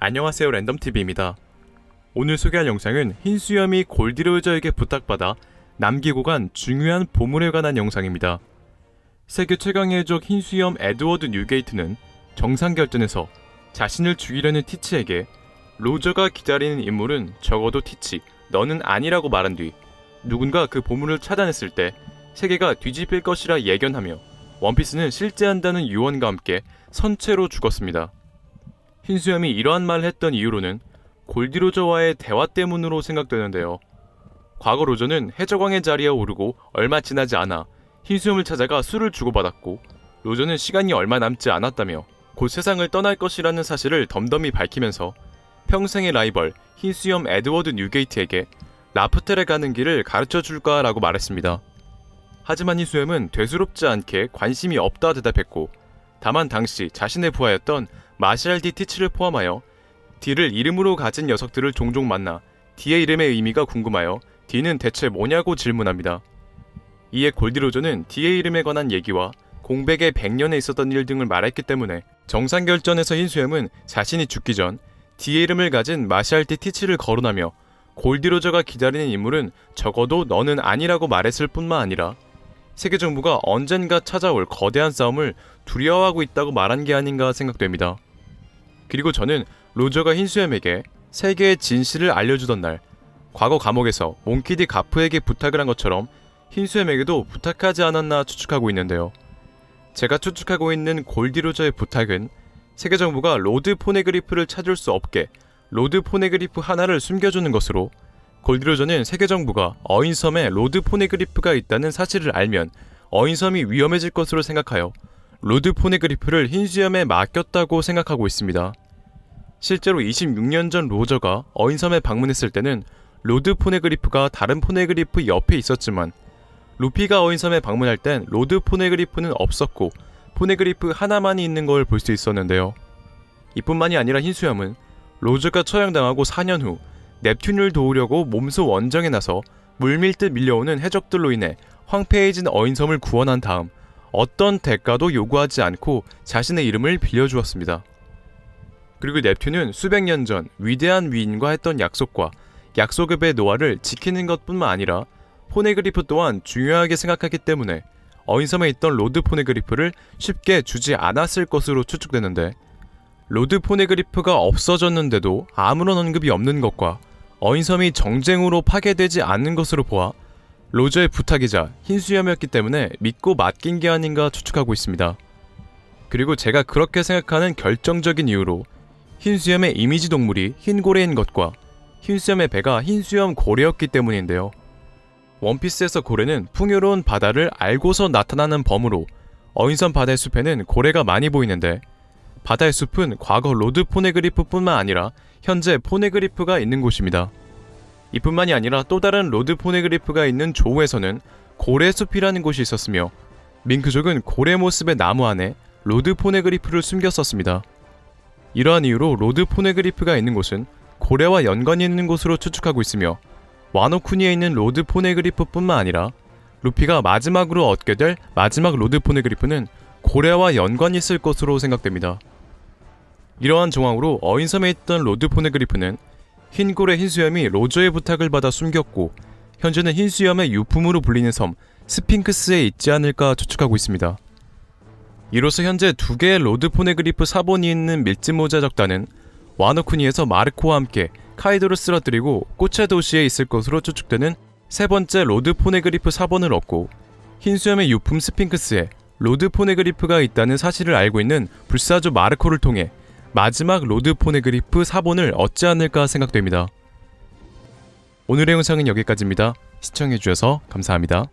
안녕하세요, 랜덤TV입니다. 오늘 소개할 영상은 흰수염이 골디로저에게 부탁받아 남기고 간 중요한 보물에 관한 영상입니다. 세계 최강의 해적 흰수염 에드워드 뉴게이트는 정상결전에서 자신을 죽이려는 티치에게 로저가 기다리는 인물은 적어도 티치, 너는 아니라고 말한 뒤 누군가 그 보물을 찾아냈을 때 세계가 뒤집힐 것이라 예견하며 원피스는 실제한다는 유언과 함께 선체로 죽었습니다. 흰수염이 이러한 말을 했던 이유로는 골디로저와의 대화 때문으로 생각되는데요. 과거 로저는 해적왕의 자리에 오르고 얼마 지나지 않아 흰수염을 찾아가 술을 주고받았고, 로저는 시간이 얼마 남지 않았다며 곧 세상을 떠날 것이라는 사실을 덤덤히 밝히면서 평생의 라이벌 흰수염 에드워드 뉴게이트에게 라프텔에 가는 길을 가르쳐줄까 라고 말했습니다. 하지만 흰수염은 되스럽지 않게 관심이 없다 대답했고, 다만 당시 자신의 부하였던 마샬 디 티치를 포함하여 D를 이름으로 가진 녀석들을 종종 만나 D의 이름의 의미가 궁금하여 D는 대체 뭐냐고 질문합니다. 이에 골디로저는 D의 이름에 관한 얘기와 공백의 100년에 있었던 일 등을 말했기 때문에 정상결전에서 흰수염은 자신이 죽기 전 D의 이름을 가진 마샬 디 티치를 거론하며 골디로저가 기다리는 인물은 적어도 너는 아니라고 말했을 뿐만 아니라 세계 정부가 언젠가 찾아올 거대한 싸움을 두려워하고 있다고 말한 게 아닌가 생각됩니다. 그리고 저는 로저가 흰수염에게 세계의 진실을 알려주던 날 과거 감옥에서 몽키디 가프에게 부탁을 한 것처럼 흰수염에게도 부탁하지 않았나 추측하고 있는데요. 제가 추측하고 있는 골디로저의 부탁은 세계 정부가 로드 포네그리프를 찾을 수 없게 로드 포네그리프 하나를 숨겨주는 것으로, 골디로저는 세계 정부가 어인섬에 로드 포네그리프가 있다는 사실을 알면 어인섬이 위험해질 것으로 생각하여 로드 포네그리프를 흰수염에 맡겼다고 생각하고 있습니다. 실제로 26년 전 로저가 어인섬에 방문했을 때는 로드 포네그리프가 다른 포네그리프 옆에 있었지만, 루피가 어인섬에 방문할 땐 로드 포네그리프는 없었고 포네그리프 하나만이 있는 걸 볼 수 있었는데요. 이뿐만이 아니라 흰수염은 로저가 처형당하고 4년 후 넵튠을 도우려고 몸소 원정에 나서 물밀듯 밀려오는 해적들로 인해 황폐해진 어인섬을 구원한 다음 어떤 대가도 요구하지 않고 자신의 이름을 빌려주었습니다. 그리고 넵튠은 수백 년 전 위대한 위인과 했던 약속과 약속의 노화를 지키는 것뿐만 아니라 포네그리프 또한 중요하게 생각하기 때문에 어인섬에 있던 로드 포네그리프를 쉽게 주지 않았을 것으로 추측되는데, 로드 포네그리프가 없어졌는데도 아무런 언급이 없는 것과 어인섬이 정쟁으로 파괴되지 않는 것으로 보아 로저의 부탁이자 흰수염이었기 때문에 믿고 맡긴 게 아닌가 추측하고 있습니다. 그리고 제가 그렇게 생각하는 결정적인 이유로 흰수염의 이미지 동물이 흰고래인 것과 흰수염의 배가 흰수염 고래였기 때문인데요. 원피스에서 고래는 풍요로운 바다를 알고서 나타나는 범으로 어인섬 바다의 숲에는 고래가 많이 보이는데, 바다의 숲은 과거 로드 포네그리프 뿐만 아니라 현재 포네그리프가 있는 곳입니다. 이뿐만이 아니라 또 다른 로드 포네그리프가 있는 조우에서는 고래숲이라는 곳이 있었으며, 밍크족은 고래 모습의 나무 안에 로드 포네그리프를 숨겼었습니다. 이러한 이유로 로드 포네그리프가 있는 곳은 고래와 연관이 있는 곳으로 추측하고 있으며, 와노쿠니에 있는 로드 포네그리프 뿐만 아니라 루피가 마지막으로 얻게 될 마지막 로드 포네그리프는 고래와 연관이 있을 것으로 생각됩니다. 이러한 정황으로 어인섬에 있던 로드 포네그리프는 흰고래 흰수염이 로저의 부탁을 받아 숨겼고, 현재는 흰수염의 유품으로 불리는 섬 스핑크스에 있지 않을까 추측하고 있습니다. 이로써 현재 2개의 로드 포네그리프 사본이 있는 밀짚모자 적단은 와노쿠니에서 마르코와 함께 카이도를 쓰러뜨리고 꽃의 도시에 있을 것으로 추측되는 3번째 로드 포네그리프 사본을 얻고, 흰수염의 유품 스핑크스에 로드 포네그리프가 있다는 사실을 알고 있는 불사조 마르코를 통해 마지막 로드 포네그리프 사본을 얻지 않을까 생각됩니다. 오늘의 영상은 여기까지입니다. 시청해주셔서 감사합니다.